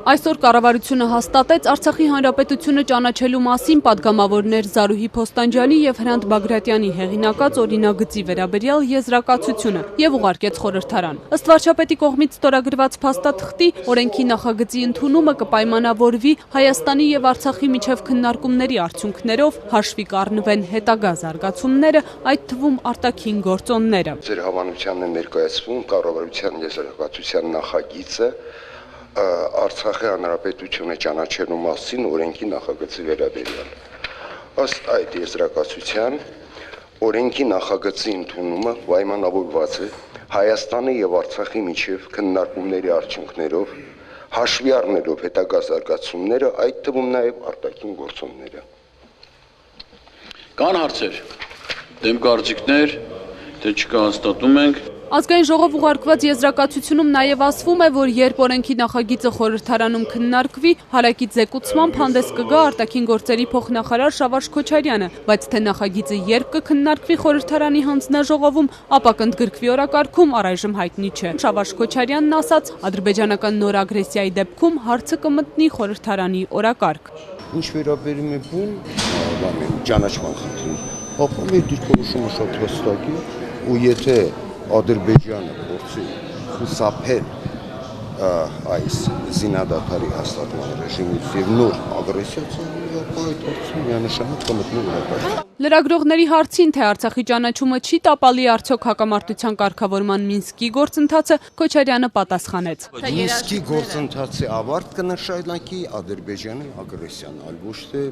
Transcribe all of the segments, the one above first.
Այսօր կառավարությունը հաստատեց Արցախի հանրապետությունը ճանաչելու մասին պատգամավորներ Զարուհի Փոստանջյանի եւ Հրանտ Բագրատյանի հեղինակած օրինագծի վերաբերյալ եզրակացությունը եւ ուղարկեց խորհրդարան։ Ըստ վարչապետի կողմից ստորագրված փաստաթղթի օրենքի նախագծի ընդունումը կպայմանավորվի Հայաստանի եւ Արցախի միջև քննարկումների արդյունքներով, հաշվի կառնվեն հետագա զարգացումները, այդ թվում արտաքին գործոնները։ Ձեր հավանությանն է ներկայացվում կառավարության եզրակացության նախագիծը Արցախի հանրապետությունը ճանաչելու մասին օրենքի նախագծի վերաբերյալ։ Ըստ այդ եզրակացության օրենքի նախագծի ընդունումը պայմանավորված է Հայաստանի եւ Արցախի միջև քննարկումների արդյունքներով, հաշվի առնելով հետագա զարգացումները, այդ թվում նաեւ արտաքին գործոնները։ Կան հարցեր, դեմ կարծիքներ, թե չկա հաստատում ենք։ Ազգային ժողով ուղարկված եզրակացությունում նաև ասվում է, որ երբ օրենքի նախագիծը խորհրդարանում քննարկվի, հարակից զեկուցմամբ հանդես կգա արտաքին գործերի փոխնախարար Շավարժ Քոչարյանը, բայց թե նախագիծը երբ կքննարկվի խորհրդարանի հանձնաժողովում, ապա կընդգրկվի օրակարգում, առայժմ հայտնի չէ։ Շավարժ Քոչարյանն ասաց, ադրբեջանական նոր ագրեսիայի դեպքում հարցը կմտնի խորհրդարանի օրակարգ։ Ինչ վերաբերում է բուն ճանաչման խնդրին, ապա մեր դիրքորոշումը շատ հստակ է, ու եթե Ադրբեջանը փորձի խուսափել այս զինադադարի հաստատման ռեժիմից եւ նոր ագրեսիա ապա այդ հարցը միանշանակ կմտնի օրակարգ։ Լրագրողների հարցին, թե Արցախի ճանաչումը չի տապալի արդյոք հակամարտության կարգավորման Մինսկի գործընթացը, Քոչարյանը պատասխանեց. Մինսկի գործընթացի ավարտ կնշանակի Ադրբեջանի ագրեսիան, այլ ոչ թե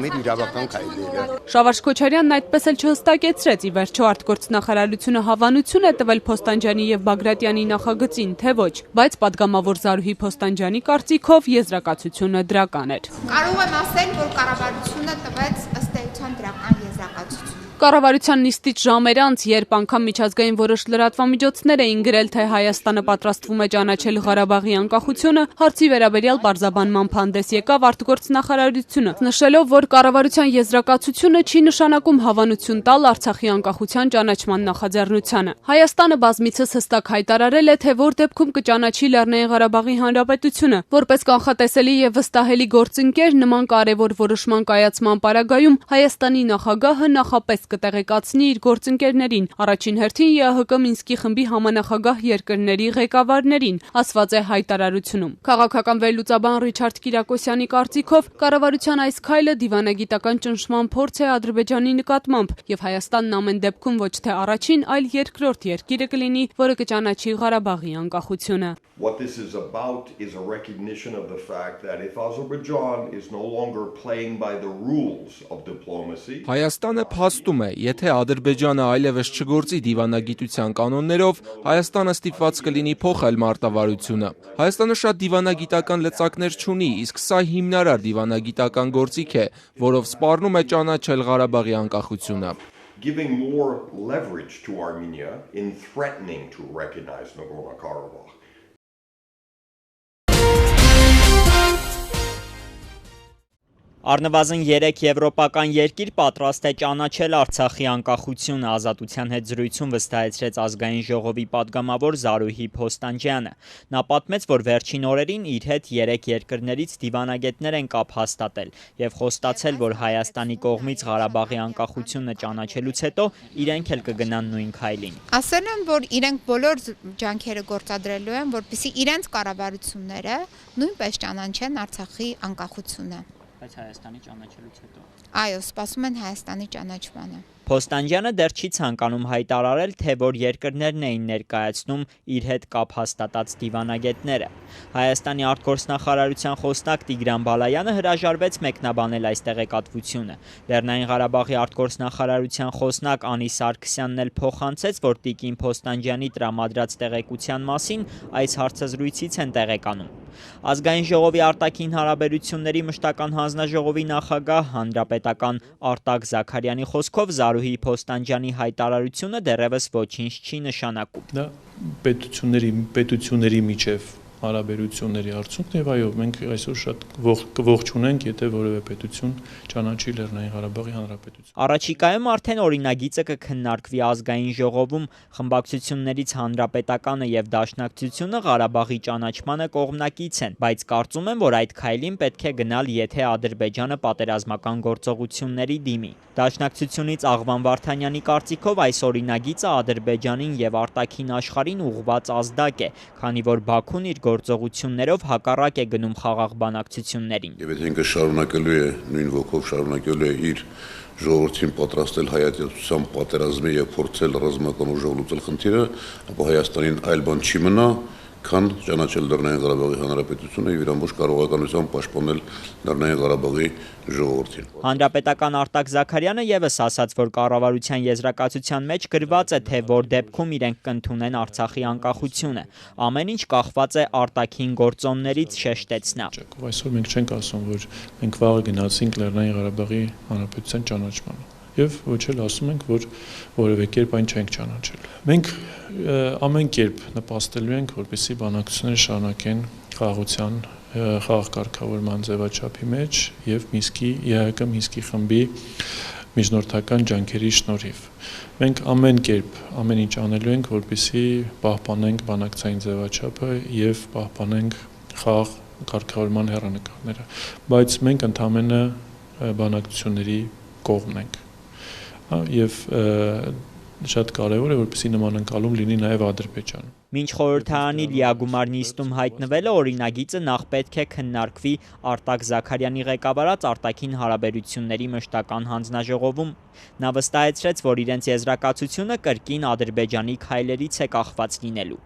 մեր իրավական քայլերը։ Շավարժ Քոչարյանն այդպես էլ չհստակեցրեց, ի վերջո արտգործնախարարությունը հավանություն է տվել Փոստանջյանի եւ Բագրատյանի նախագծին, թե ոչ, բայց պատգամավոր Զարուհի Փոստանջյանի կարծիքով եզրակացությունը դրական էր։ Կարող եմ ասել, որ կառավարությունը տվեց ըստ էության դրական եզրակացություն։ Կառավարության նիստից ժամեր անց, երբ անգամ միջազգային որոշ լրատվամիջոցներ էին գրել, թե Հայաստանը պատրաստվում է ճանաչել Ղարաբաղի անկախությունը, հարցի վերաբերյալ պարզաբանման հանդես եկավ արտգործնախարարությունը, նշելով, որ կառավարության եզրակացությունը չի նշանակում հավանություն տալ Արցախի անկախության ճանաչման նախաձեռնությանը։ Հայաստանը բազմիցս հստակ հայտարարել է, թե որ դեպքում կճանաչի Լեռնային Ղարաբաղի Հանրապետությունը, որպես կանխատեսելի եւ վստահելի գործընկեր նման կարևոր որոշման կայացման պարագայում Հայաստանի նախագահը նախապես կտեղեկացնի իր գործընկերներին, առաջին հերթին ԵԱՀԿ Մինսկի խմբի համանախագահ երկրների ղեկավարներին, ասված է հայտարարությունում։ Քաղաքական վերլուծաբան Ռիչարդ Կիրակոսյանի կարծիքով կառավարության այս քայլը դիվանագիտական ճնշման փորձ է Ադրբեջանի նկատմամբ, եւ Հայաստանն ամեն դեպքում ոչ թե առաջին, այլ երկրորդ երկիրը կլինի, որը կճանաչի Ղարաբաղի անկախությունը։ What this is about is a recognition of the fact that if Azerbaijan is no longer playing by the rules of diplomacy, Հայաստանը փաստում է, եթե Ադրբեջանը այլևս չգործի դիվանագիտության կանոններով, Հայաստանը ստիպված կլինի փոխել մարտավարությունը։ Հայաստանը շատ դիվանագիտական լծակներ չունի, իսկ սա հիմնարար դիվանագիտական գործիք է, որով սպառնում է ճանաչել Ղարաբաղի անկախությունը։ giving more leverage to Armenia in threatening to recognize Nagorno-Karabakh. Առնվազն 3 եվրոպական երկիր պատրաստ է ճանաչել Արցախի անկախությունը, ազատության հետ զրույցում վստահեցրեց ազգային ժողովի պատգամավոր Զարուհի Փոստանջյանը։ Նա պատմեց, որ վերջին օրերին իր հետ 3 երկրներից դիվանագետներ են կապ հաստատել եւ խոստացել, որ Հայաստանի կողմից Ղարաբաղի անկախությունը ճանաչելուց հետո իրենք էլ կգնան նույն քայլին։ Ասել են, որ իրենք բոլոր ջանքերը գործադրելու են, որպեսզի իրենց կառավարությունները նույնպես ճանաչեն Արցախի անկախությունը։ Բայց Հայաստանի ճանաչելուց հետո։ Այո, սպասում են Հայաստանի ճանաչմանը։ Փոստանջյանը դեռ չի ցանկանում հայտարարել, թե որ երկրներն էին ներկայացնում իր հետ կապ հաստատած դիվանագետները։ Հայաստանի արտգործնախարարության խոսնակ Տիգրան Բալայանը հրաժարվեց մեկնաբանել այս տեղեկատվությունը։ Լեռնային Ղարաբաղի արտգործնախարարության խոսնակ Անի Սարգսյանն էլ փոխանցեց, որ Տիկին Փոստանջյանի տրամադրած տեղեկության մասին այս հարցազրույցից են տեղեկանում։ Ազգային ժողովի արտաքին հարաբերությունների մշտական հանձնաժողովի նախագահ հանրապետական Արտակ Զաքարյանի խոսքով Զարուհի Փոստանջյանի հայտարարությունը դեռևս ոչինչ չի նշանակում։ Դա պետությունների միջև հարաբերությունների արդյունքն եւ այո, մենք այսօր շատ կողջունենք, եթե որևէ պետություն ճանաչի Լեռնային Ղարաբաղի Հանրապետություն։ Առաջիկայում արդեն օրինագիծը կքննարկվի ազգային ժողովում, խմբակցություններից Հանրապետականը եւ Դաշնակցությունը Ղարաբաղի ճանաչմանը կողմնակից են, բայց կարծում եմ, որ այդ քայլին պետք է գնալ, եթե Ադրբեջանը պատերազմական գործողությունների դիմի։ Դաշնակցությունից Աղվան Վարդանյանի կարծիքով այս օրինագիծը Ադրբեջանին եւ արտաքին աշխարհին ուղղված ազդակ է, քանի որ Բաքուն իր գործողություններով հակառակ է գնում խաղաղ բանակցություններին։ Եվ եթե ինքը շարունակելու է նույն ոգով շարունակելու է իր ժողովրդին պատրաստել հայատյացության պատերազմի եւ փորձել ռազմական ուժով լուծել խնդիրը, ապա Հայաստանին այլ բան չի մնա, քան ճանաչել Լեռնային Ղարաբաղի Հանրապետությունը եւ իր ամբողջ կարողականությամբ պաշտպանել Լեռնային Ղարաբաղի ժողովրդին։ Հանրապետական Արտակ Զաքարյանը եւս ասաց, որ կառավարության եզրակացության մեջ գրված է, թե որ դեպքում իրենք կընդունեն Արցախի անկախությունը։ Ամեն ինչ կախված է արտաքին գործոններից, շեշտեց նա։ Այսօր մենք չենք ասում, որ մենք վաղը գնացինք Լեռնային Ղարաբաղի Հանրապետության ճանաչմանը։ Եվ ոչ էլ ասում ենք, որ որևէ կերպ այն չենք ճանաչել։ Մենք ամեն կերպ նպաստելու ենք, որպեսզի բանակցությունները շարունակեն խաղաղության, խաղաղ կարգավորման ձևաչափի մեջ եւ ԵԱՀԿ Մինսկի խմբի միջնորդական ջանքերի շնորհիվ։ Մենք ամեն կերպ, ամեն ինչ անելու ենք, որպեսզի պահպանենք բանակցային ձևաչափը եւ պահպանենք խաղաղ կարգավորման հեռանկարները։ Բայց մենք ընդհանրապես բանակցությունների կողմն ենք։ Եվ շատ կարևոր է, որպեսզի նման ընկալում լինի նաև Ադրբեջանում։ Մինչ խորհրդարանի լիագումար նիստում հայտնվելը օրինագիծը նախ պետք է քննարկվի Արտակ Զաքարյանի ղեկավարած արտաքին հարաբերությունների մշտական հանձնաժողովում։ Նա վստահեցրեց, որ իրենց եզրակացությունը կրկին Ադրբեջանի քայլերից է կախված լինելու։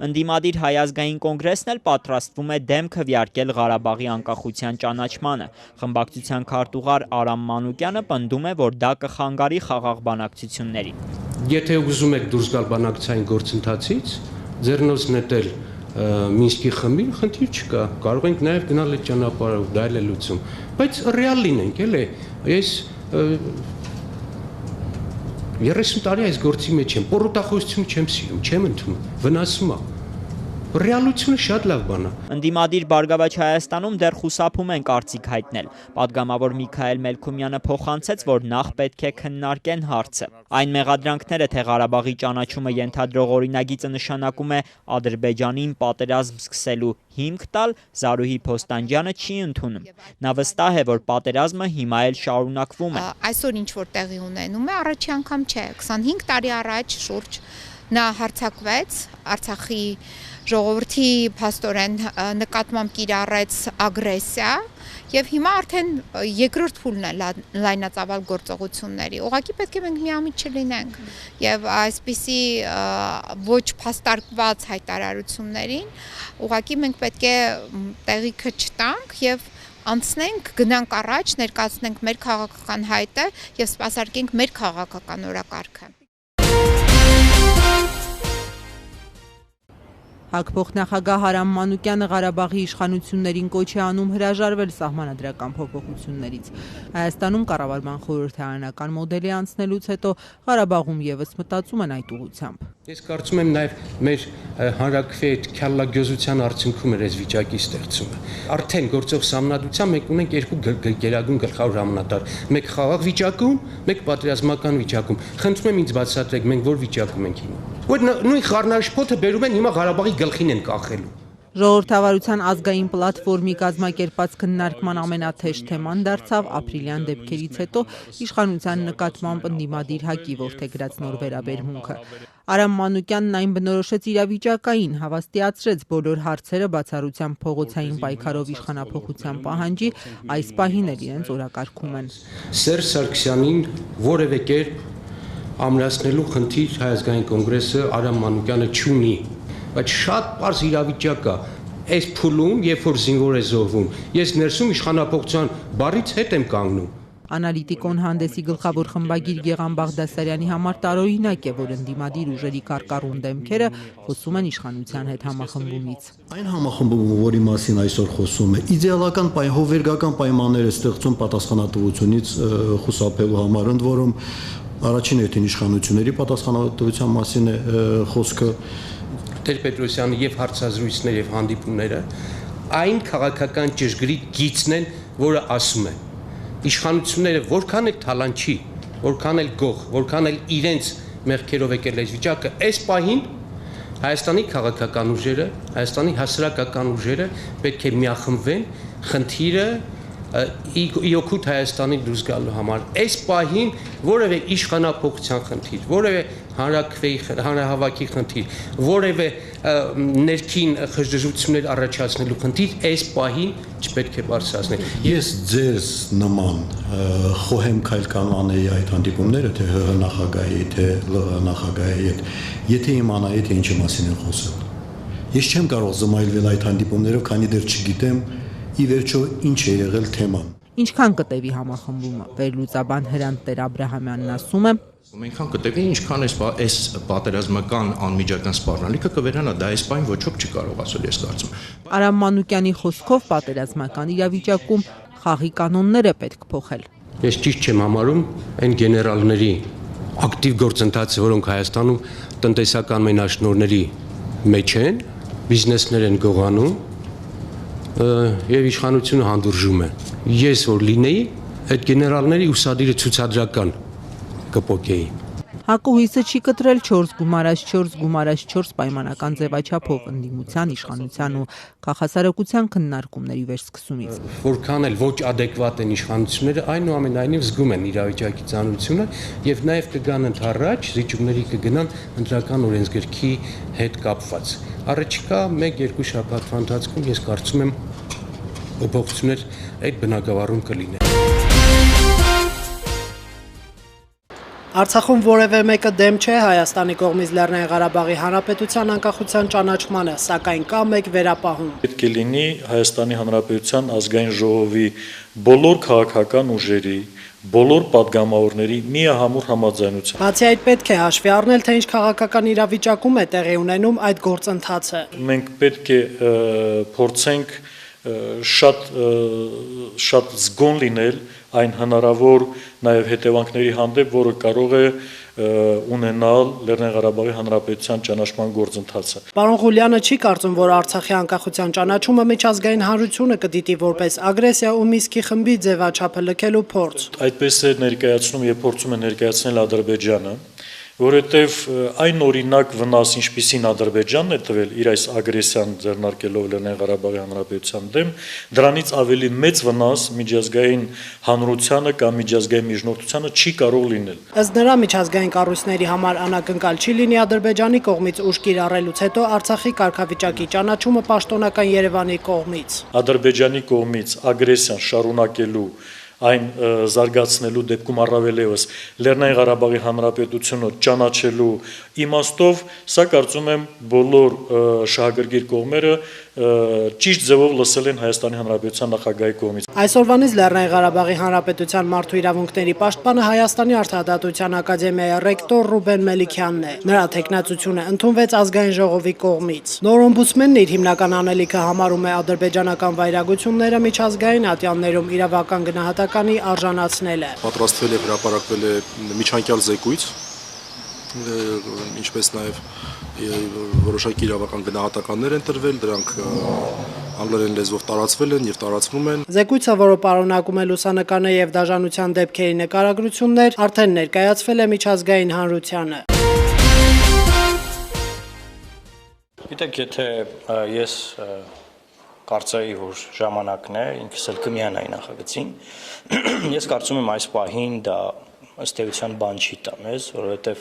Ընդդիմադիր Հայ ազգային կոնգրեսն էլ պատրաստվում է դեմ քվեարկել Ղարաբաղի անկախության ճանաչմանը։ Խմբակցության քարտուղար Արամ Մանուկյանը պնդում է, որ դա կխանգարի խաղաղ բանակցություններին։ Եթե ուզում եք դուրս գալ բանակցային գործընթացից, ձեռնոց նետել Մինսկի խմբին, խնդիր չկա։ Կարող ենք նաև գնալ այդ ճանապարհով, դա էլ է լուծում։ Բայց ռեալ լինենք, էլի։ Ես 30 տարի այս գործի մեջ եմ, պորոտախոսություն չեմ սիրում, չեմ ընդունում, վնասում է։ Ռեալությունը շատ լավ բան է։ Ընդդիմադիր Բարգավաճ Հայաստանում դեռ խուսափում են կարծիք հայտնել։ Պատգամավոր Միքայել Մելքումյանը փոխանցեց, որ նախ պետք է քննարկեն հարցը։ Այն մեղադրանքները, թե Ղարաբաղի ճանաչումը ենթադրող օրինագիծը նշանակում է Ադրբեջանին պատերազմ սկսելու հիմք տալ, Զարուհի Փոստանջյանը չի ընդունում։ Նա վստահ է, որ պատերազմը հիմա էլ շարունակվում է։ Այսօր ինչ որ տեղի ունենում է, առաջի անգամ չէ, 25 տարի առաջ շուրջ նա հարձակվեց Արցախի ժողովրդի փաստորեն նկատմամբ կիրառեց ագրեսիա եւ հիմա արդեն երկրորդ փուլն է լայնածավալ գործողությունների։ Ուղղակի պետք է մենք միամիտ չլինենք եւ այսպիսի ոչ փաստարկված հայտարարություններին ուղղակի մենք պետք է տեղիքը չտանք եւ անցնենք, գնանք առաջ, ներկայացնենք մեր քաղաքական հայտը եւ սպասարկենք մեր քաղաքական օրակարգը։ Հակփոխնախագահ Արամ Մանուկյանը Ղարաբաղի իշխանություններին կոչ է անում հրաժարվել սահմանադրական փոփոխություններից։ Հայաստանում կառավարման խորհրդարանական մոդելի անցնելուց հետո Ղարաբաղում եւս մտածում են այդ ուղղությամբ։ Ես կարծում եմ նաև մեր հանրակրվեի այդ քյալլագյոզության արդյունքում էր այս վիճակի ստեղծումը։ Արդեն գործող սահմանադրությամբ մենք ունենք երկու գերագույն գլխավոր հրամանատար, մեկ խաղաղ վիճակում, մեկ պատերազմական վիճակում։ Խնդրում եմ ինձ բացատրեք, մենք որ վիճակում ենք հիմա։ Որ նույն խառնաշփոթը բերում են հիմա Ղարաբաղի գլխին են կախելու։ Ժողովրդավարության ազգային պլատֆորմի կազմակերպած քննարկման ամենաթեժ թեման դարձավ ապրիլյան դեպքերից հետո իշխանության նկատմամբ ընդդիմադիր ՀԱԿ-ի որդեգրած նոր վերաբերմունքը։ Արամ Մանուկյանն այն բնորոշեց իրավիճակային, հավաստիացրեց բոլոր հարցերը բացառությամբ փողոցային պայքարով իշխանափոխության պահանջի, այս պահին էլ իրենց օրակարգում են։ Սերժ Սարգսյանին որևէ կերպ ամրացնելու խնդիր Հայ ազգային կոնգրեսը Արամ Մանուկյանը չունի, բայց շատ པարզ իրավիճակ է։ Այս փուլում, երբ որ զինվոր է զոհվում, ես ներսում իշխանափոխության բառից հետ եմ կանգնում։ Անալիտիկոն հանդեսի գլխավոր խմբագիր Գեղամ Բաղդասարյանի համար տարօրինակ է, որ ընդդիմադիր ուժերի կարկառուն դեմքերը խոսում են իշխանության հետ համախմբումից։ Այն համախմբումը, որի մասին այսօր խոսում է, իդեալական հովվերգական պայմաններ է ստեղծում պատասխանատվությունից խուսափելու համար, ընդ որում առաջին հերթին իշխանությունների պատասխանատվության մասին է խոսքը, Տեր-Պետրոսյանը եւ հարցազրույցներ եւ հանդիպումները այն քաղաքական ճշգրիտ գիծն են, որը ասում է իշխանությունները որքան էլ թալանչի, որքան էլ գող, որքան էլ իրենց մեղքերով եկել այս վիճակը, այս պահին Հայաստանի քաղաքական ուժերը, Հայաստանի հասարակական ուժերը պետք է միախմբվեն խնդիրը իօգուտ Հայաստանի դուրս գալու համար։ Այս պահին որևէ իշխանապողության խնդիր, որևէ հանրահավաքի խնդիր, որևէ ներքին խժդժություններ առաջացնելու խնդիր այս պահին չպետք է բարձրացնել։ Ես ձեզ նման խոհեմ քայլ կանոնեի այդ հանդիպումները, թե ՀՀ նախագահի, թե ԼՂՀ նախագահի հետ, եթե իմանայի, թե ինչի մասին են խոսել։ Ես չեմ կարող զմայլվել այդ հանդիպումներով, քանի դեռ չգիտեմ ի վերջո ինչ է եղել թեման։ Ինչքան կտևի համախմբումը, վերլուծաբան Հրանտ Տեր-Աբրահամյանն ասում է. Այնքան կտևի, ինչքան այս պատերազմական անմիջական սպառնալիքը կվերանա, դա այս բան ոչ ոք չի կարող ասել, ես կարծում եմ։ Արամ Մանուկյանի խոսքով պատերազմական իրավիճակում խաղի կանոնները պետք փոխել։ Ես ճիշտ չեմ համարում այն գեներալների ակտիվ գործընթացը, որոնք Հայաստանում տնտեսական մենաշնորհների մեջ են, բիզնեսներ են գողանում եւ իշխանությունը հանդուրժում է։ Ես որ լինեի, այդ գեներալների ուսադիրը ցուցադրական կփոկեի։ Հակուհիսը չի կտրել 4+4+4 պայմանական ձևաչափով ընդդիմության, իշխանության ու քաղաքասարակության քննարկումների վերսկսումից։ Որքան էլ ոչ adekvat են իշխանությունները, այնուամենայնիվ զգում են իրավիճակի ծանրությունը եւ նաեւ կգան ընդառաջ, զիջումների կգնան ընտրական օրենսգրքի հետ կապված։ Առաջիկա 1-2 շաբաթվա ընթացքում ես կարծում եմ փոփոխություններ այդ բնակավարում կլինեն։ Արցախում որևէ մեկը դեմ չէ Հայաստանի կողմից Լեռնային Ղարաբաղի Հանրապետության անկախության ճանաչմանը, սակայն կա մեկ վերապահում։ Պետք է լինի Հայաստանի Հանրապետության ազգային ժողովի բոլոր քաղաքական ուժերի, բոլոր падգամավորների միահամուռ համաձայնությամբ։ Բացի այդ պետք է հաշվի առնել, թե ինչ քաղաքական իրավիճակում է տեղի ունենում այդ գործընթացը։ Մենք պետք է փորձենք շատ զգոն լինել այն հնարավոր նաև հետևանքների հանդեպ, որը կարող է ունենալ Լեռնային Ղարաբաղի Հանրապետության ճանաչման գործընթացը։ Պարոն Ղուլյանը չի կարծում, որ Արցախի անկախության ճանաչումը միջազգային հանրությունը կդիտի որպես ագրեսիա ու Մինսկի խմբի ձևաչափը լքելու փորձ։ Այդպես է ներկայացնում եւ փորձում է ներկայացնել Ադրբեջանը, որովհետև այն օրինակ վնաս, ինչպիսին Ադրբեջանն է տվել իր այս ագրեսիան ձեռնարկելով Լեռնային Ղարաբաղի Հանրապետության դեմ, դրանից ավելի մեծ վնաս միջազգային հանրությանը կամ միջազգային միջնորդությանը չի կարող լինել։ Ըստ նրա միջազգային կառույցների համար անակնկալ չի լինի Ադրբեջանի կողմից ուժ կիրառելուց հետո Արցախի կարգավիճակի ճանաչումը պաշտոնական Երևանի կողմից։ Ադրբեջանի կողմից ագրեսիան շարունակելու այն զարգացնելու դեպքում առավել ևս Լեռնային Ղարաբաղի Հանրապետությունը ճանաչելու իմաստով, սա կարծում եմ բոլոր շահագրգիռ կողմերը ճիշտ ձևով լսել են Հայաստանի Հանրապետության նախագահի կողմից։ Այսօրվանից Լեռնային Ղարաբաղի Հանրապետության մարդու իրավունքների պաշտպանը Հայաստանի Արտադատության ակադեմիայի ռեկտոր Ռուբեն Մելիքյանն է։ Նրա թեկնածությունը ընդունվեց ազգային ժողովի կողմից։ Նոր օմբուդսմենն իր հիմնական անելիքը համարում է ադրբեջանական վայրագությունները միջազգային ատյաններում իրավական գնահատականի արժանացնելը։ Պատրաստվել է հրապարակվել է միջանկյալ զեկույց, ինչպես նաև որոշակի իրավական գնահատականներ են տրվել, դրանք անգլերեն լեզվով տարածվել են եւ տարածվում են։ Զեկույցը, որը պարունակում է լուսանկարներ եւ դաշնության դեպքերի նկարագրություններ, արդեն ներկայացվել է միջազգային հանրությանը։ Գիտեք, եթե ես կարծեի, որ ժամանակն է, ինքս էլ կմիանայի նախագծին, ես կարծում եմ այս պահին դա ըստ էության բան չի տա մեզ, որովհետեւ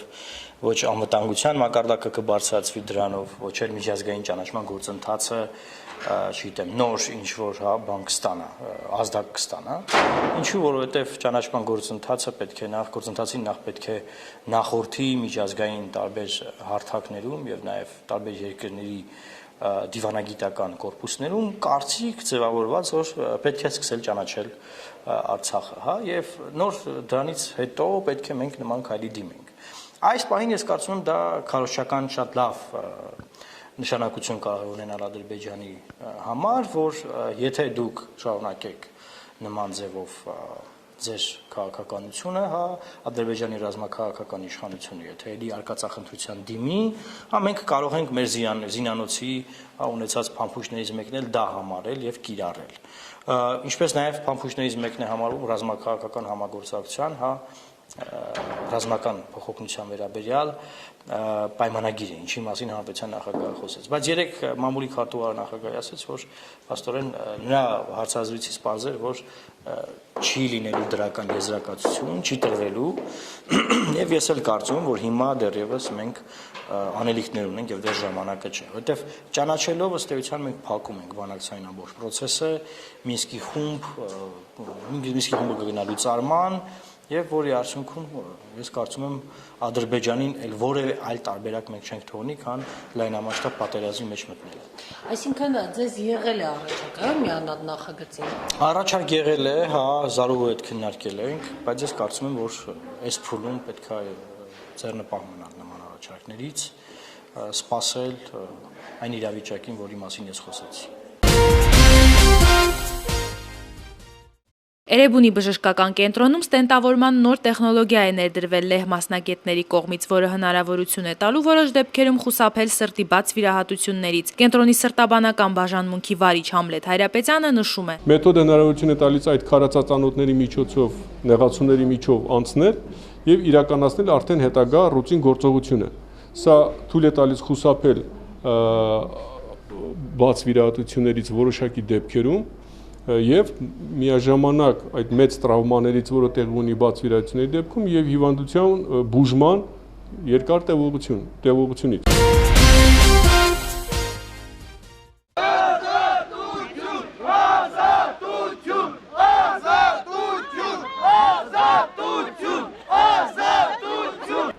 ոչ անվտանգության մակարդակը կբարձրացվի դրանով, ոչ էլ միջազգային ճանաչման գործընթացը, չգիտեմ, նոր ինչ-որ բան կստանա, ազդակ կստանա, ինչու, որովհետև ճանաչման գործընթացը գործընթացին պետք է նախորդի միջազգային տարբեր հարթակներում եւ նաեւ տարբեր երկրների դիվանագիտական կորպուսներում կարծիք ձևավորված, որ պետք է սկսել ճանաչել Արցախը, հա, եւ նոր դրանից հետո պետք է մենք նման քայլի դիմենք։ Այս պահին ես կարծում եմ դա քարոզչական շատ լավ նշանակություն կարող ունենալ Ադրբեջանի համար, որ եթե դուք շարունակեք նման ձևով ձեր քաղաքականությունը, հա, Ադրբեջանի ռազմաքաղաքական իշխանությունը, եթե էլի արկածախնդրության դիմի, հա, մենք կարող ենք մեր զինանոցի ունեցած փամփուշտներից մեկն էլ դա համարել եւ կիրառել։ Ինչպես նաեւ փամփուշտներից մեկն է համարվում ռազմաքաղաքական համագործակցության, հա, ռազմական փոխօգնության վերաբերյալ պայմանագիրը, ինչի մասին հանրապետության նախագահը խոսեց։ Բայց երեք մամուլի քարտուղարը նախագահի ասաց, որ աստորեն նրա հարցազրույցից պարզեր, որ չի լինելու դրական եզրակացություն, չի տրվելու, եւ ես էլ կարծում եմ, որ հիմա դեռևս մենք անելիքներ ունենք եւ դեռ ժամանակը չէ, որովհետեւ ճանաչելով ըստ էության մենք փակում ենք բանակցային ամբողջ process-ը, Մինսկի խումբը կգնա լուծարման եւ որի արդյունքում ես կարծում եմ Ադրբեջանին էլ որևէ այլ տարբերակ մենք չենք թողնի, քան լայնամասշտաբ պատերազմի մեջ մտնելը։ Այսինքն ձեզ եղել է առաջարկը միանալ նախագծին։ Առաջարկ եղել է, հա, Զարուհու հետ քննարկել ենք, բայց ես կարծում եմ, որ այս փուլում պետք է ձեռնպահ մնալ նման առաջարկներից, սպասել այն իրավիճակին, որի մասին ես խոսեցի։ Էրեբունի բժշկական կենտրոնում ստենտավորման նոր տեխնոլոգիա է ներդրվել լեհ մասնագետների կողմից, որը հնարավորություն է տալու որոշ դեպքերում խուսափել սրտի բաց վիրահատություններից։ Կենտրոնի սրտաբանական բաժանմունքի վարիչ Համլետ Հայրապետյանը նշում է. Մեթոդը հնարավորություն է տալիս այդ քարացածանոթների միջոցով, նեղացումների միջով անցնել եւ իրականացնել արդեն հետագա ռուտին գործողությունը։ Սա թույլ է տալիս խուսափել բաց վիրահատություններից որոշակի դեպքերում եւ միաժամանակ այդ մեծ տրավմաներից, որը տեղի ունի բաց վիրահատությունների դեպքում եւ հիվանդության բուժման երկար տևողությունից։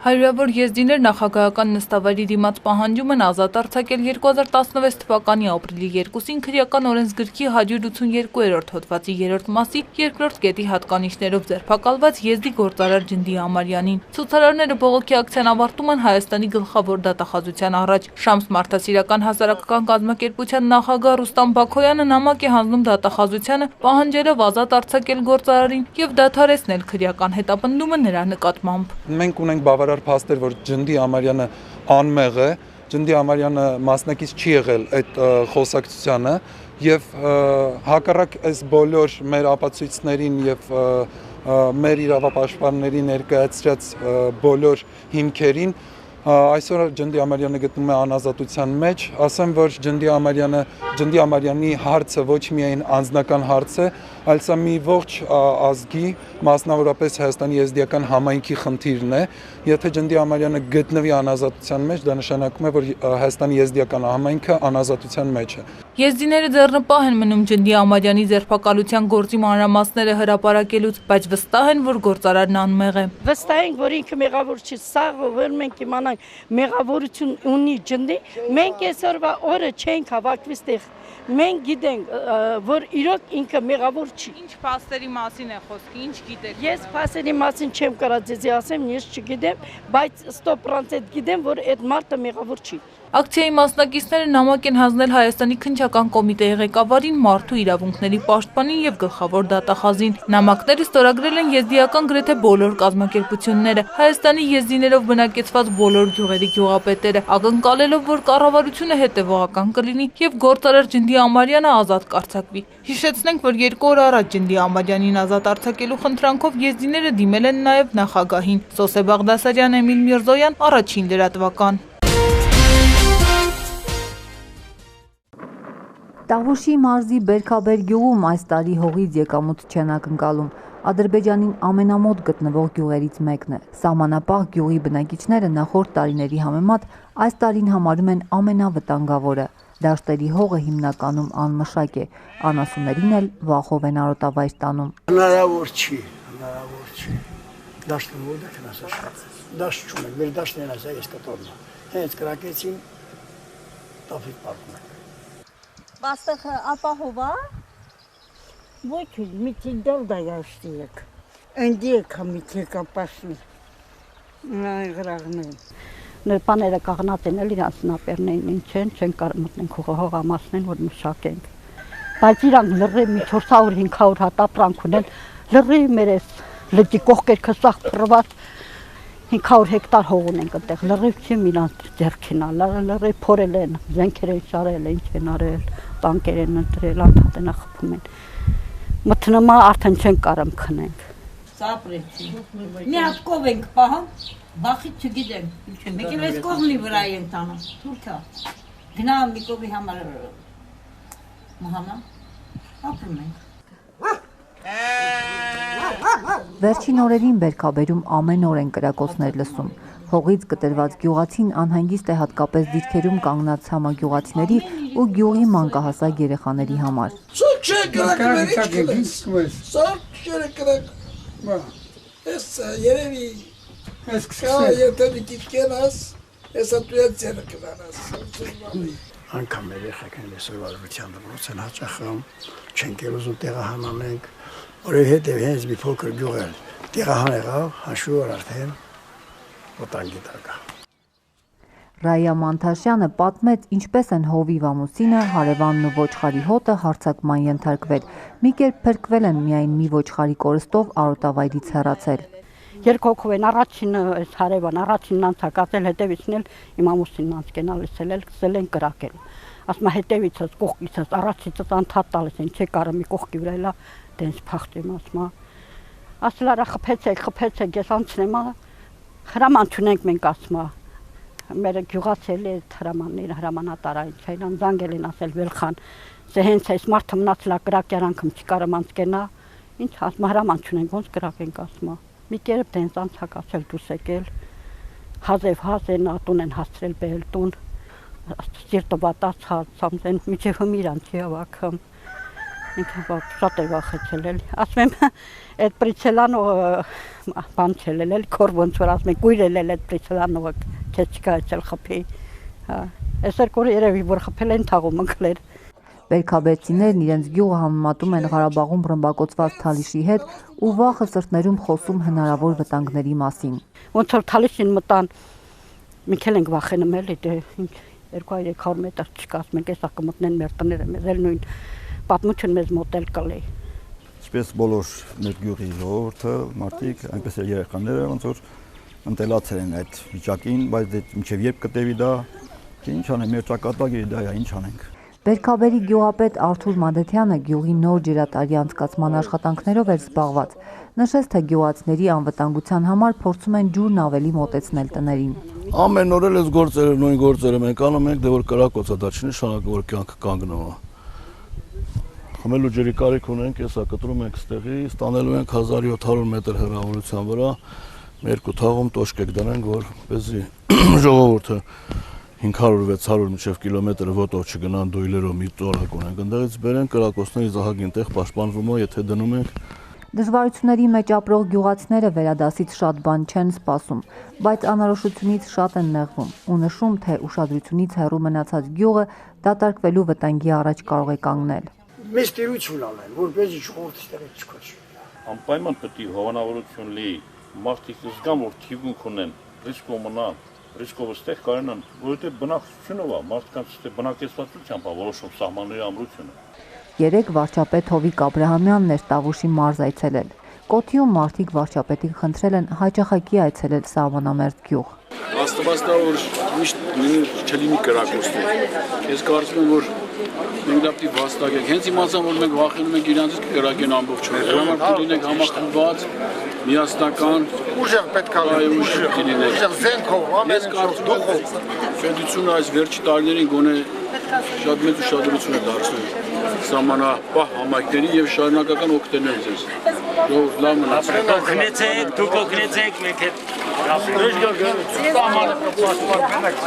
Հարյուրավոր եզդիներ նախագահական նստավայրի դիմաց պահանջում են ազատ արձակել 2016 թվականի ապրիլի 2-ին քրեական օրենսգրքի 182-րդ հոդվածի 3-րդ մասի 2-րդ կետի հատկանիշներով ձերբակալված եզդի գործարար Ջնդի Ամարյանին։ Ցուցարարները բողոքի ակցիան ավարտում են Հայաստանի գլխավոր դատախազության առաջ։ Շամս մարդասիրական հասարակական կազմակերպության նախագահ Ռուստամ Բաքոյանը նամակ է հանձնում դատախազությանը, պահանջելով ազատ արձակել գործարարին եւ դադարեցնել քրեական հետապնդումը նրա նկատմամբ։ Մենք ունենք բավարար փաստեր, որ Ջնդի Ամարյանը անմեղ է, Ջնդի Ամարյանը մասնակից չի եղել այդ խոսակցությանը եւ հակառակ այս բոլոր մեր ապացույցներին եւ մեր իրավապաշտպանների ներկայացրած բոլոր հիմքերին այսօր Ջնդի Ամարյանը գտնվում է անազատության մեջ, ասեմ, որ Ջնդի Ամարյանի հարցը ոչ միայն անձնական հարց է, այլ սա մի ողջ ազգի, մասնավորապես Հայաստանի եզդիական համայնքի խնդիրն է։ Եթե Ջնդի Ամարյանը գտնվի անազատության մեջ, դա նշանակում է, որ Հայաստանի եզդիական համայնքը անազատության մեջ է։ Եզդիները ձեռնպահ են մնում Ջնդի Ամարյանի ձերբակալության գործի մանրամասները հրապարակելուց, բայց վստահ են, որ գործարարն անմեղ է։ Վստահ ենք, որ ինքը մեղավոր չի, սաղ որ մենք իմանանք մեղավորություն ունի Ջնդի, մենք այսօրվա օրը չենք հավաքվի ստեղ։ Մենք գիտենք, որ իրոք ինքը մեղավոր չի։ Ինչ փաստերի մասին է խոսքը, ինչ գիտեք։ Ես փաստերի մասին չեմ կարող ձեզ ասեմ, ես չգիտեմ, բայց 100% գիտեմ, որ այդ մարդը մեղավոր չի։ Ակցիայի մասնակիցները նամակ են հանձնել Հայաստանի քննչական կոմիտեի ղեկավարին, մարդու իրավունքների պաշտպանին եւ գլխավոր դատախազին։ Նամակները ստորագրել են եզդիական գրեթե բոլոր կազմակերպությունները, Հայաստանի եզդիներով բնակեցված բոլոր գյուղերի գյուղապետերը, ակնկալելով, որ կառավարությունը հետևողական կլինի եւ գործարար Ջնդի Ամարյանը ազատ կարձակվի։ Հիշեցնենք, որ 2 օր առաջ Ջնդի Ամարյանին ազատ արձակելու խնդրանքով եզդիները դիմել են նաեւ նախագահին։ Սոսե Բաղդասարյան, Էմիլ Միրզոյան, Առաջին լրատվական։ Տավուշի մարզի Բերքաբեր գյուղում այս տարի հողից եկամուտ չեն ակնկալում։ Ադրբեջանին ամենամոտ գտնվող գյուղերից մեկն է։ Սահմանապահ գյուղի բնակիչները նախորդ տարիների համեմատ այս տարին համարում են ամենավտանգավորը։ Դաշտերի հողը հիմնականում անմշակ է, անասուններին էլ վախով են արոտավայր տանում։ Հնարավոր չի։ Դաշտը ո՞ր է քնասաշած։ Դաշտ չունենք, մեր դաշտն է ասա ես կտորնա։ Հենց կրակեցին տափիկ պարկում։ Աստեղ ապահովա ոչ միտի դալդա яштիկ ընդիք միտի կապաշնի նայգրաղնեն ներպաները կաղնած են էլ իրանց նապերներին չեն կարող մտնենք հողամասնեն որ մշակենք բայց իրանք լրի մի 400-500 հատ ապրանք ունեն լրի մեր էս լճի կողքերքը սաղ փռված 500 հեկտար հող ունենք այդտեղ լրիվ չի միրանց ձեռքին լրի փորել են զենքեր են շարել ինչ են արել տանկեր են ընտրել անդադենա խփում են մթնումա արդեն չեն կարամ քնենք սապրեցի մի հատ կով ենք պահում բախից չգիտեմ մեկ էլ այս կողմի վրա են տանում թուրքա գնա մի կովի համար մահամա ապրում ենք Վերջին օրերին Բերքաբերում ամեն օր են կրակոցներ լսում։ Հողից կտրված գյուղացին անհանգիստ է հատկապես դիրքերում կանգնած համագյուղացիների ու գյուղի մանկահասակ երեխաների համար։ Անգամ երեխեքն այսօր վարության դպրոց են հաճախում, չենք ուզում տեղահանանենք, որովհետև հենց մի փոքր գյուղ էլ տեղահան եղավ, հաշվի որ արդեն վտանգի տակ է։ Ռայա Մանթաշյանը պատմեց, ինչպես են հովիվ ամուսինը, հարևանն ու ոչխարի հոտը հարձակման ենթարկվել։ Մի կերպ փրկվել են միայն մի ոչխարի կորստով արոտավայրից հեռացել։ Երկու հոգով են առաջինը այս հարևան առաջինն անցակացել հետևիցն էլ իմ ամուսինն անց կենալիս էլ սկսել են կրակել ասում հետևիցս կողքիցս առաջիցս անդադ տալիս են չի կարա մի կողքի վրա էլա դենց փախտեմ ասում ասել արա խփեցեք ես անցնեմ հրաման չունենք մենք ասում մեր գյուղացել է հրամանատարային չէին անձանգել են ասել վելխան սա հենց այս մարդը մնացել է կրակյարանքում չի կարամ անց կենա ինչ ասում հրաման չունենք ոնց կրակենք ասում մի կերպ դենց անցակացել դուրս եկել հազև հազեն ատուն են հասցրել բերել տուն սիրտը վատացած սամսեն միջև հմիրան չի ավակում ինքը շատ է վախեցել էլ ասում եմ այդ պրիցելանով բան չել էլ քոր ոնց որ ասում եմ կույրել էլ այդ պրիցելանով քեզ չկայացել խփի այսօր կոր երևի որ խփել են թաղում ընկլեր Բերքաբերցիներն իրենց գյուղը համեմատում են Ղարաբաղում ռմբակոծված Թալիշի հետ ու վախը սրտներում խոսում հնարավոր վտանգների մասին։ Ոնց որ Թալիշին մտան Միքել ենք վախենում էլի դե 200-300 մետր չկա, ասում ենք էսա կմտնեն մեր տները, մեզ էլ նույն պատմություն մեզ մոտել կլի։ Ինչպես բոլոր մեր գյուղի ժողովուրդը, մարդիկ, այնպես էլ երեխաները ոնց որ ընտելացել են այդ վիճակին, բայց դե մինչև երբ կտևի դա, ինչ անենք, մեր ճակատագիրը դա է, ինչ անենք։ Բերքաբերի գյուղապետ Արթուր Մադեթյանը գյուղի նոր ջրատարի անցկացման աշխատանքներով էր զբաղված։ Նշեց, թե գյուղացիների անվտանգության համար փորձում են ջուրն ավելի մոտեցնել տներին։ Ամեն օր էլ այս գործերը, նույն գործերը մենք անում ենք, դե որ կրակոցա դա չի նշանակում, որ կյանքը կանգնում է։ Խմելու ջրի կարիք ունենք, հեսա կտրում ենք ստեղի, ստանելու ենք 1700 մետր հեռավորության վրա, երկու թաղում տոշկեք դնենք, որպեսզի ժողովուրդը 500-600 մինչև կիլոմետր ոտով չգնան դույլերով մի ծորակ ունենք, ընդեղից բերեն կրակոցների զահագին տեղ պաշտպանվում է, եթե դնում ենք։ Դժվարությունների մեջ ապրող գյուղացիները վերադասից շատ բան չեն սպասում, բայց անորոշությունից շատ են նեղվում ու նշում, թե ուշադրությունից հեռու մնացած գյուղը դատարկվելու վտանգի առաջ կարող է կանգնել։ Մեծ տերություն ալեն, որպեսզի ժողովուրդը տեղից չքաշի։ Անպայման պետք է հովանավորություն լի, մարդիկ զգան, որ թիվունք ունեն, ռիսկով մնան, ռիսկով ստեղ կարենան, որովհետև բնակչությունով է, մարդկանց բնակեցվածությամբ է որոշում սահմանների ամրությունը։ Երեկ վարչապետ Հովիկ Աբրահամյանն էր Տավուշի մարզ այցելել։ Կոթիում մարդիկ վարչապետին խնդրել են հաճախակի այցելել սահմանամերձ գյուղ։ Աստվածա որ միշտ չլինի կրակոցներ։ Ես կարծում եմ, որ մենք դա պիտի վաստակենք։ Հենց իմացան, որ մենք վախենում ենք իրանցից կրակեն ամբողջ օրը։ Ժամանակ լինենք համախմբված, միասնական, ուժեղ պետք է լինենք, ուժեղ զենքով, ես կարծում եմ, պետությունը այս վերջի տարիներին գոնե շատ մեծ ուշադրություն է դարձնում սահմանապահ համայնքների եւ շարունակական օգտելներ ձեզ։ Ժողովուրդ լավ մնացեք։ Դուք օգնեցեք, մենք հետ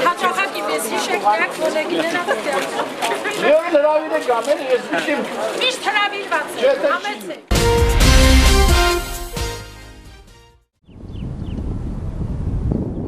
Հաճախակի մեզ հիշեք միակ գոլեգիները Եվ հրավիր եք ամեն ես հիշեմ։ Միշտ հրավիրված եք, ամեցեք։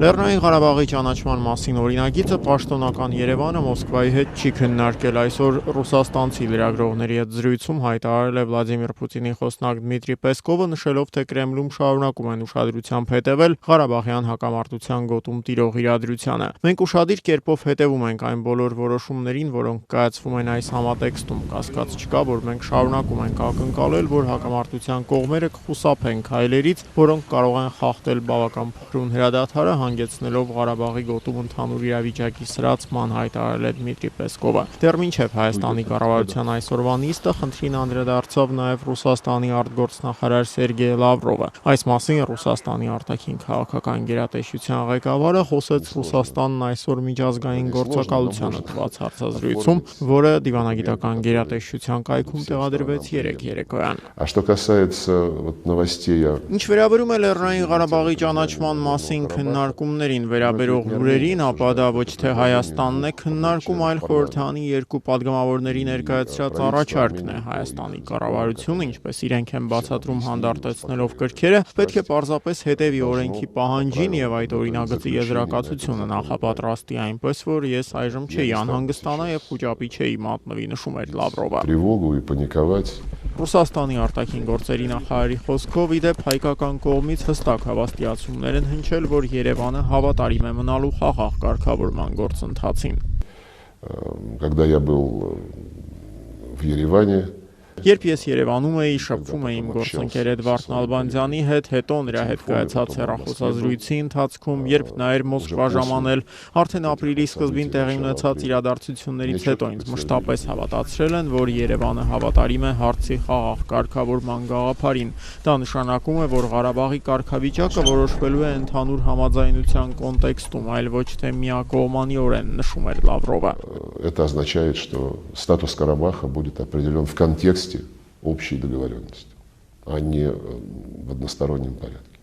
Լեռնային Ղարաբաղի ճանաչման մասին օրինագիծը պաշտոնական Երևանը Մոսկվայի հետ չի քննարկել։ Այսօր ռուսաստանցի լրագրողների հետ զրույցում հայտարարել է Վլադիմիր Պուտինի խոսնակ Դմիտրի Պեսկովը, նշելով, թե Կրեմլում շարունակում են ուշադրությամբ հետևել Ղարաբաղյան հակամարտության գոտում տիրող իրադրությանը։ Մենք ուշադիր կերպով հետևում ենք այն բոլոր որոշումներին, որոնք կայացվում են այս համատեքստում։ Կասկած չկա, որ մենք շարունակում ենք ակնկալել, որ հակամարտության կողմերը կխուսափեն քայլերից, որոնք կարող են խախտել բավական փխրուն հրադադարը, հանգեցնելով Ղարաբաղի գոտում ընդհանուր իրավիճակի սրացման, հայտարարել է Դմիտրի Պեսկովը։ Դեռ մինչև Հայաստանի կառավարության այսօրվա նիստը խնդրին անդրադարձավ նաև Ռուսաստանի արտգործնախարար Սերգեյ Լավրովը։ Այս մասին Ռուսաստանի արտաքին քաղաքական գերատեսչության ղեկավարը խոսեց Ռուսաստանն այսօր միջազգային գործակալությանը տված հարցազրույցում, որը դիվանագիտական գերատեսչության կայքում տեղադրվեց 3 երեկոյան։ Ինչ վերաբերում է Լեռնային Ղարաբաղի ճանաչման մասին քննարկումներին վերաբերող լուրերին, ապա դա ոչ թե Հայաստանն է քննարկում, այլ խորհրդանի երկու падգամավորների ներկայացրած առաջարկն է։ Հայաստանի կառավարությունը, ինչպես իրենք են բացատրում հանդարտեցնելով կրքերը, պետք է պարզապես հետևի օրենքի պահանջին եւ այդ օրինագծի եզրակացությունը նախապատրաստի, այնպես որ ես այժմ չէի անհանգստանա եւ խոճապի չէի մատնվի, նշում էր Լավրովը։ Ռուսաստանի արտաքին գործերի նախարարի խոսքով, ի դեպ հայկական կողմից հստակ հավաստիացումներ են հնչել, որ Երևանը հավատարիմ է մնալու խաղաղ կարգավորման գործընթացին։ Երբ ես Երևանում էի, շփվում էի իմ գործընկեր Էդվարդ Նալբանդյանի հետ, հետո նրա հետ կայացած հեռախոսազրույցի ընթացքում, երբ նա էր Մոսկվա ժամանել, արդեն ապրիլի սկզբին տեղի ունեցած իրադարձություններից հետո ինձ մշտապես հավատացրել են, որ Երևանը հավատարիմ է հարցի խաղաղ կարգավորման գաղափարին։ Դա նշանակում է, որ Ղարաբաղի կարգավիճակը որոշվելու է ընդհանուր համաձայնության կոնտեքստում, այլ ոչ թե միակողմանիորեն, նշում էր Լավրովը։ Это означает, что статус Карабаха будет определен в контексте общей договоренности, а не в одностороннем порядке.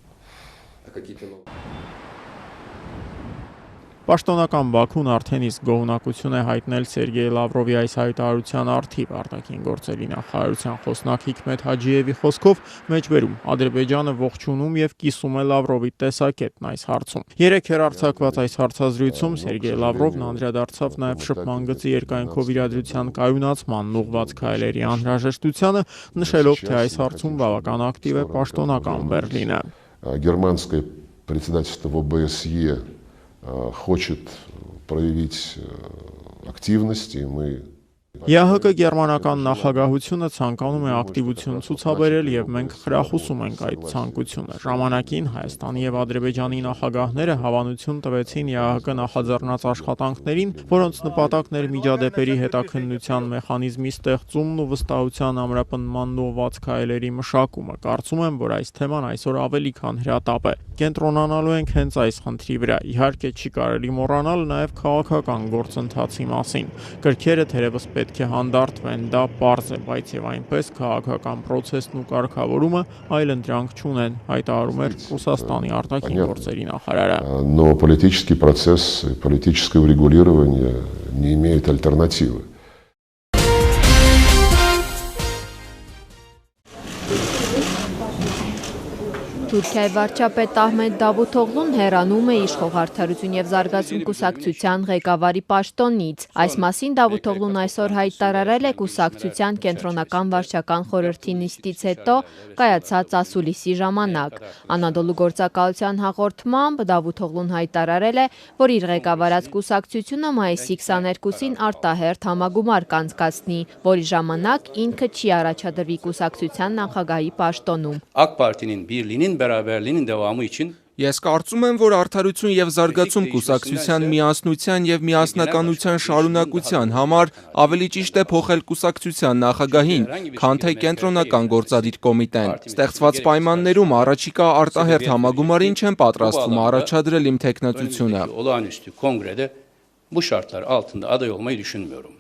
Պաշտոնական Բաքուն արդեն իսկ գոհունակություն է հայտնել Սերգեյ Լավրովի այս հայտարարության առթիվ։ Արտաքին գործերի նախարարության խոսնակ Հիկմետ Հաջիևի խոսքով մեջբերում Ադրբեջանը ողջունում եւ կիսում է Լավրովի տեսակետն այս հարցում։ Երեք հեռարձակված այս հարցազրույցում Սերգեյ Լավրովն անդրադարձավ նաեւ շփման գծի երկայնքով իրադրության կայունացմանն ուղղված քայլերի անհրաժեշտությանը, նշելով, թե այս հարցում բավական ակտիվ է պաշտոնական Բեռլինը։ Германское председательство в ОБСЕ хочет проявить активность, и мы ԵԱՀԿ գերմանական նախագահությունը ցանկանում է ակտիվություն ցուցաբերել եւ մենք խրախուսում ենք այդ ցանկությունը։ Ժամանակին Հայաստանի եւ Ադրբեջանի նախագահները հավանություն տվեցին ԵԱՀԿ նախաձեռնած աշխատանքներին, որոնց նպատակն էր միջադեպերի հետաքննության մեխանիզմի ստեղծումն ու վստահության ամրապնդմանն ուղղված քայլերի մշակումը։ Կարծում եմ, որ այս թեման այսօր ավելի քան հրատապ է։ Կենտրոնանալու ենք հենց այս խնդրի վրա։ Իհարկե չի կարելի մոռանալ նաեւ քաղաքական գործընթացի մասին։ Կրքերը թերևս պետք է հանդարտվեն, դա պարզ է, բայց եւ այնպես քաղաքական process-ն ու կարգավորումը այլ ընտրանք չունեն, հայտարարում էր Ռուսաստանի արտաքին գործերի նախարարը։ Но политический процесс, политическое урегулирование не имеют альтернативы. Թուրքիայի վարչապետ Ահմեդ Դավութօղլուն հեռանում է իշխող Արդարություն և զարգացում կուսակցության ղեկավարի պաշտոնից։ Այս մասին Դավութօղլուն այսօր հայտարարել է կուսակցության կենտրոնական վարչական խորհրդի նիստից հետո կայացած ասուլիսի ժամանակ։ Անադոլու գործակալության հաղորդմամբ Դավութօղլուն հայտարարել է, որ իր ղեկավարած կուսակցությունը մայիսի 22-ին արտահերթ համագումար կանցկացնի, որի ժամանակ ինքը չի առաջադրվի կուսակցության նախագահի պաշտոնում։ AK Parti'nin birliğinin beraberliğinin devamı için Ես կարծում եմ, որ Արդարություն և զարգացում կուսակցության միասնության և միասնականության շարունակության համար ավելի ճիշտ է փոխել կուսակցության նախագահին, քան թե կենտրոնական գործադիր կոմիտեն։ Ստեղծված պայմաններում առաջիկա արտահերթ համագումարին չեմ պատրաստվում առաջադրել իմ թեկնածությունը։ olağanüstü kongrede bu şartlar altında aday olmayı düşünmüyorum.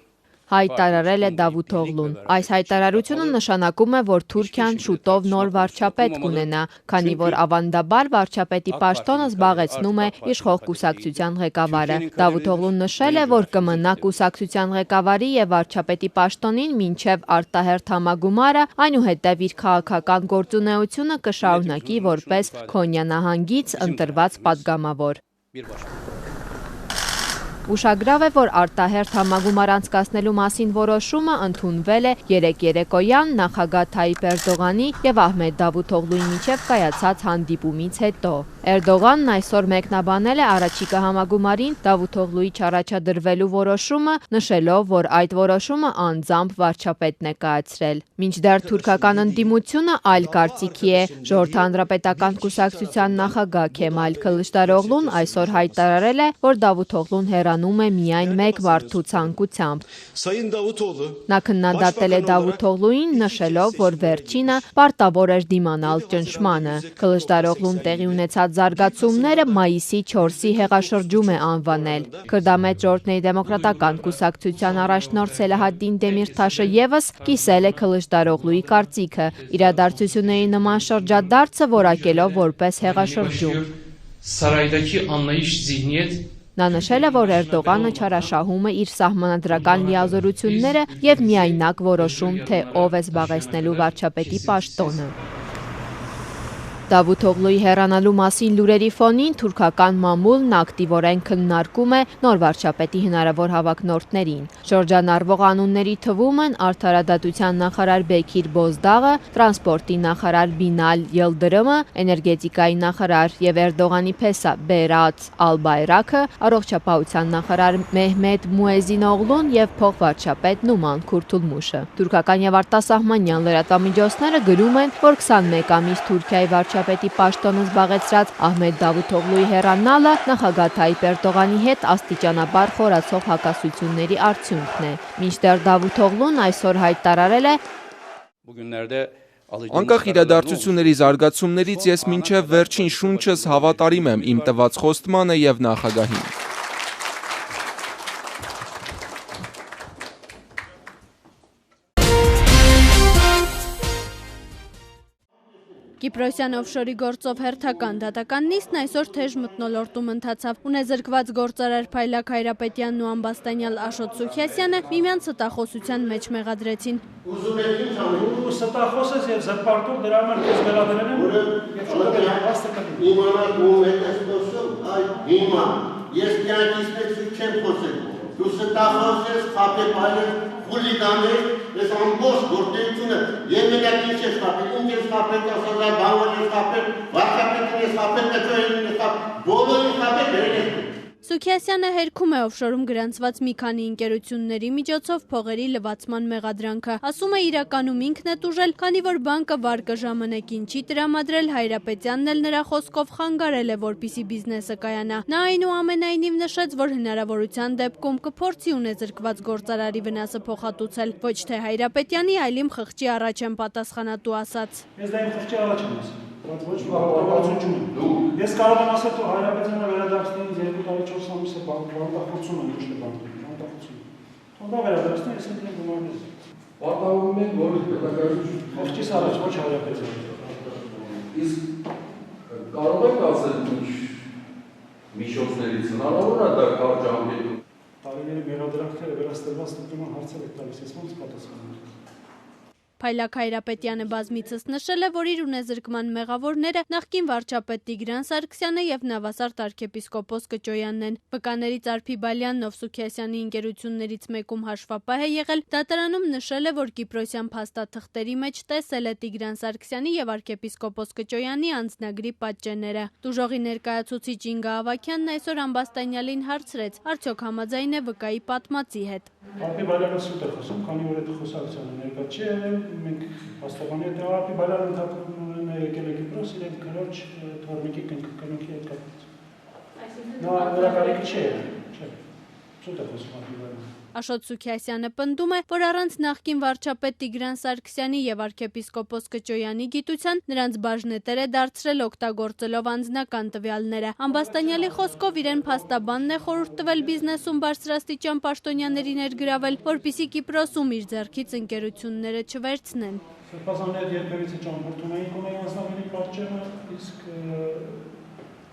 Հայտարարել է Դավութօղլուն։ Այս հայտարարությունը նշանակում է, որ Թուրքիան շուտով նոր վարչապետ կունենա, քանի որ ավանդաբար վարչապետի պաշտոնը զբաղեցնում է իշխող կուսակցության ղեկավարը։ Դավութօղլուն նշել է, որ կմնա կուսակցության ղեկավարի եւ վարչապետի պաշտոնին մինչեւ արտահերթ համագումարը, այնուհետեւ իր քաղաքական գործունեությունը կշարունակի որպես Քոնյա նահանգից ընտրված պատգամավոր։ Ուշագրավ է, որ արտահերթ համագումար անցկացնելու մասին որոշումը ընդունվել է երեկ երեկոյան նախագահ Թայիպ Էրդողանի եւ Ահմեդ Դավութօղլուի միջև կայացած հանդիպումից հետո։ Էրդողանն այսօր մեկնաբանել է առաջիկա համագումարին Դավութօղլուի չառաջադրվելու որոշումը, նշելով, որ այդ որոշումը անձամբ վարչապետն է կայացրել։ Մինչդեռ թուրքական ընդդիմությունը այլ կարծիքի է։ Ժողովրդի հանրապետական կուսակցության նախագահ Քեմալ Քլիշդարօղլուն այսօր հայտարարել է, որ Դավութօղլուն հեռանում է միայն մեկ վարդու ցանկությամբ։ Նա քննադատել է Դավութօղլուին, նշելով, որ վերջինը պարտավոր էր դիմանալ ճնշմանը։ Քլիշդարօղլուն տեղի ունեցած զարգացումները մայիսի 4-ի հեղաշրջում է անվանել։ Քրդամետ ժողովրդների դեմոկրատական կուսակցության առաջնորդ Սելահադդին Դեմիրթաշը ևս կիսել է Քլիշդարօղլուի կարծիքը, իրադարձությունների նման շրջադարձը որակելով որպես հեղաշրջում։ Նա նշել է, որ Էրդողանը չարաշահում է իր սահմանադրական լիազորությունները եւ միայնակ որոշում, թե ով է զբաղեցնելու վարչապետի պաշտոնը։ Դավութօղլուի հեռանալու մասին լուրերի ֆոնին թուրքական մամուլն ակտիվորեն քննարկում է նոր վարչապետի հնարավոր հավակնորդներին։ Շրջանառվող անունների թվում են արդարադատության նախարար Բեքիր Բոզդաղը, տրանսպորտի նախարար Բինալ Յիլդրիմը, էներգետիկայի նախարար եւ Էրդողանի փեսա Բերաթ Ալբայրակը, առողջապահության նախարար Մեհմեդ Մուեզինօղլուն եւ փոխվարչապետ Նուման Քուրթուլմուշը։ Թուրքական եւ արտասահմանյան լրատվամիջոցները գրում են, որ 21 ամիս Թուրքիայի վարչապետի պաշտոնը զբաղեցրած Ահմեդ Դավութօղլուի հեռանալը նախագահ Թայիպ Էրդողանի հետ աստիճանաբար խորացող հակասությունների արդյունքն է։ Մինչդեռ Դավութօղլուն այսօր հայտարարել է. Անկախ իրադարձությունների զարգացումներից ես մինչև վերջին շունչս հավատարիմ եմ իմ տված խոստմանը եւ նախագահին։ Կիպրոսյան օֆշորի գործով հերթական դատական նիստն այսօր թեժ մթնոլորտում ընթացավ։ Ունեզրկված գործարար Փայլակ Հայրապետյանն ու ամբաստանյալ Աշոտ Սուքիասյանը միմյանց ստախոսության մեջ մեղադրեցին։ Ուզում եք ինչ անել, ստախոս ես եւ զրպարտող դրա համար քեզ վերադրել եմ եւ շուտով հաստատ կլինի։ Իմանալ ում հետ ես խոսում, այ հիմա ես կյանքից մեջ չեմ խոսել։ Դու ստախոս ես, խաբեբայել, խուլիգաներ, ես ամբողջ գործունեությունը եւ մենակ ինչ ես խաբել, ինչ ես խաբել, ասածա բանվան ես խաբել, վարչապետին ես խաբել, կծորին ես խաբել, բոլորին խաբել, բերել ես։ Սուքիասյանը հերքում է օֆշորում գրանցված մի քանի ընկերությունների միջոցով փողերի լվացման մեղադրանքը։ Ասում է իրականում ինքն է տուժել, քանի որ բանկը վարկը ժամանակին չի տրամադրել, Հայրապետյանն էլ նրա խոսքով խանգարել է, որպիսի բիզնեսը կայանա։ Նա այնուամենայնիվ նշեց, որ հնարավորության դեպքում կփորձի ունեզրկված գործարարի վնասը փոխհատուցել, ոչ թե Հայրապետյանի, այլ իմ խղճի առաջ եմ պատասխանատու ասաց։ Ես դա իմ խղճի առաջ եմ ասում, բայց ոչ բաղադրություն չունեմ։ Ես կարող եմ ասել, որ Հայրապետյանը վերադարձնի ինձ 2 տարի 4 ամիսը բանտախություն եմ, ոչ թե բանտախություն։ Թող վերադարձնի, ես ինքն եմ գումարներ։ Պատահում է, որ պետականություն խղճիս առաջ ոչ Հայրապետյանը։ Իսկ կարող եք ասել ինչ միջոցներից հնարավոր է դա կարճամբելու։ Տարիների մեղադրանքները վերաստրված ստուգման հարցեր եք տալիս, ես ոնց պատասխանեմ։ Փայլակ Հայրապետյանը բազմիցս նշել է, որ իր ունեզրկման մեղավորները նախկին վարչապետ Տիգրան Սարգսյանը եւ նավասարդ arczepiskopos Կճոյանն են։ Վկաներից Արփի Բալյանն ով Սուքիասյանի ընկերություններից մեկում հաշվապահ է եղել, դատարանում նշել է, որ Կիպրոսյան փաստաթղթերի մեջ տեսել է Տիգրան Սարգսյանի եւ arczepiskopos Կճոյանի անձնագրի պատճենները։ Դուժողի ներկայացուցիչ Ինգա Ավակյանն այսօր ամբաստանյալին հարցրեց, արդյոք համաձայն է վկայի պատմածի հետ։ Արփի Բալյանը սուտ է խոսում, քանի որ այդ խոսակցությունը ներկա չի եղել, մենք հաստատանի հետ Արփի Բալյանը ընդհանրապես եկել է Կիպրոս իրեն քրոջ թորմիկի կնոքի հետ կապված։ Նա նրա կարիքը չի եղել, չէ։ Սուտ է խոսում Արփի Բալյանը։ Աշոտ Սուքիասյանը պնդում է, որ առանց նախկին վարչապետ Տիգրան Սարգսյանի եւ arczepiskopos Կճոյանի գիտության նրանց բաժնետեր է դարձրել օգտագործելով անձնական տվյալները։ Ամբաստանյալի խոսքով իրեն փաստաբանն է խորհուրդ տվել բիզնեսում բարձրաստիճան պաշտոնյաների ներգրավել, որպիսի Կիպրոսում իր ձեռքից ընկերությունները չվերցնեն։ Սրբազաններ երկրից ճամփորդում էին ունեին անձնագրի պատճենը, իսկ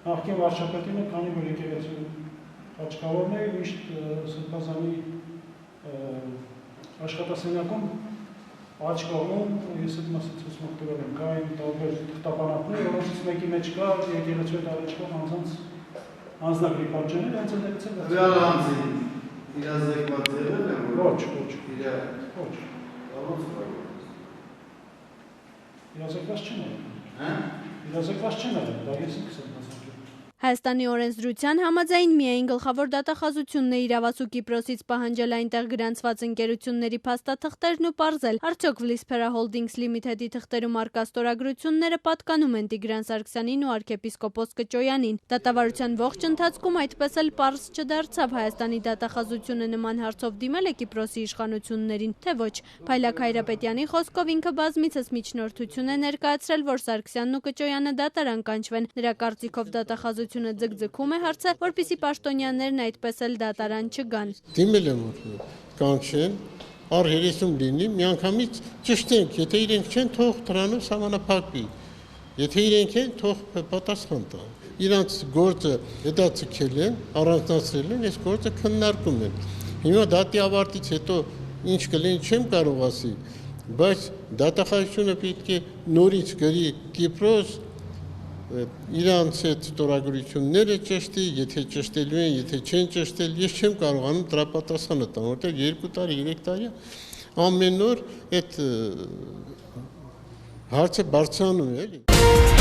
նախկին վարչապետինը, քանի որ եկեղեցու աչքավորն է, միշտ սրբազանի աշխատասենյակում աչ կողմում ես այդ մասը ցույց տվել եմ, կային տարբեր թղթապանակներ, որոնցից մեկի մեջ կա եկեղեցու հետ առաջվող անձանց անձնագրի պատճենները հենց ընդդեմ են։ Ռեալ անձին իրազեկված եղել է, ոչ։ Իրազեկված չեն եղել։ Իրազեկված չեն եղել, դա ես ինքս եմ ասում։ Հայաստանի օրենսդրության համաձայն միայն գլխավոր դատախազությունն է իրավասու Կիպրոսից պահանջել այնտեղ գրանցված ընկերությունների փաստաթղթերն ու պարզել, արդյոք Վլիսփերա Հոլդինգս Լիմիթեդի թղթերում առկա ստորագրությունները պատկանում են Տիգրան Սարգսյանին ու arczepiskopos Կճոյանին։ Դատավարության ողջ ընթացքում այդպես էլ պարզ չդարձավ Հայաստանի դատախազությունը նման հարցով դիմել է Կիպրոսի իշխանություններին, թե ոչ։ Փայլակ Հայրապետյանի խոսքով ինքը բազմիցս միջնորդություն է ներկայացրել, որ Սարգսյանն ու Կճոյանը դատարան կանչվեն։ Նրա կարծիքով դատախազությունը ձգձգում է հարցը, որպեսզի պաշտոնյաներն այդպես էլ դատարան չգան։ Դիմել եմ որ կանչեն, առհերեսում լինի, միանգամից ճշտենք, եթե իրենք չեն, թող դրանով սահմանափակվի։ Եթե իրենք են, թող պատասխան տան։ Իրանց գործը դա ցկել են, առանձնացրել են, այս գործը քննարկում են։ Հիմա դատի ավարտից հետո ինչ կլինի չեմ կարող ասի, բայց դատախազությունը պետք է նորից գրի Կիպրոս իրանց այդ ստորագրությունները ճշտի, եթե ճշտելու են, եթե չեն ճշտել, ես չեմ կարողանում դրա պատասխանը տամ, որտեղ 2 տարի, 3 տարի ամեն օր այդ հարցը բարձրանում է, էլի։